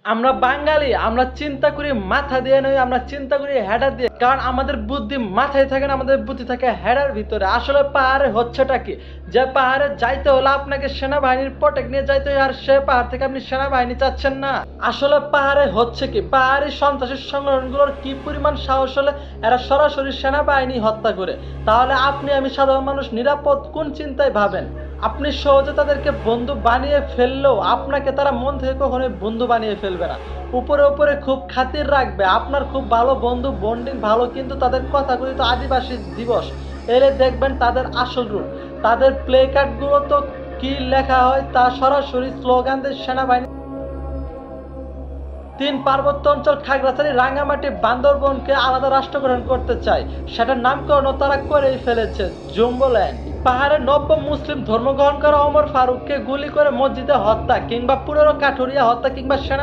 আমরা বাঙালি, আমরা চিন্তা করি মাথা দিয়ে নয়, আমরা চিন্তা করি হেডা দিয়ে। কারণ আমাদের বুদ্ধি মাথায় থাকে না, আমাদের বুদ্ধি থাকে হেডার ভিতরে। আসলে পাহাড়ে হচ্ছেটা কি, যে পাহাড়ে যাইতে হলে আপনাকে সেনাবাহিনীর প্রটেক্ট নিয়ে যাইতে হয়, আর সে পাহাড় থেকে আপনি সেনাবাহিনী চাচ্ছেন না। আসলে পাহাড়ে হচ্ছে কি, পাহাড়ি সন্ত্রাসী সংগঠনগুলোর কি পরিমাণ সাহস হলে এরা সরাসরি সেনাবাহিনী হত্যা করে। তাহলে আপনি আমি সাধারণ মানুষ নিরাপদ কোন চিন্তায় ভাবেন? আপনি সহজে তাদেরকে বন্ধু বানিয়ে ফেললেও আপনাকে তারা মন থেকে কখনোই বন্ধু বানিয়ে ফেলবে না। উপরে উপরে খুব খাতির রাখবে, আপনার খুব ভালো বন্ধু, বন্ডিং ভালো, কিন্তু তাদের কথাকথিত আদিবাসী দিবস এলে দেখবেন তাদের আসল রূপ। তাদের প্লে কার্ডগুলো তো কি লেখা হয় তা সরাসরি স্লোগান দেয় সেনাবাহিনী। তিন পার্বত্য অঞ্চল খাগড়াছড়ি, রাঙ্গামাটি, বান্দরবনকে আলাদা রাষ্ট্র গঠন করতে চায়, সেটার নামকরণও তারা করেই ফেলেছে, জুম্বল্যান্ড। পাহাড়ে নব্য মুসলিম ধর্ম গ্রহণ করা ওমর ফারুককে গুলি করে মসজিদে হত্যা, কিংবা পুরো কাঠুরিয়া হত্যা, কিংবা সেনা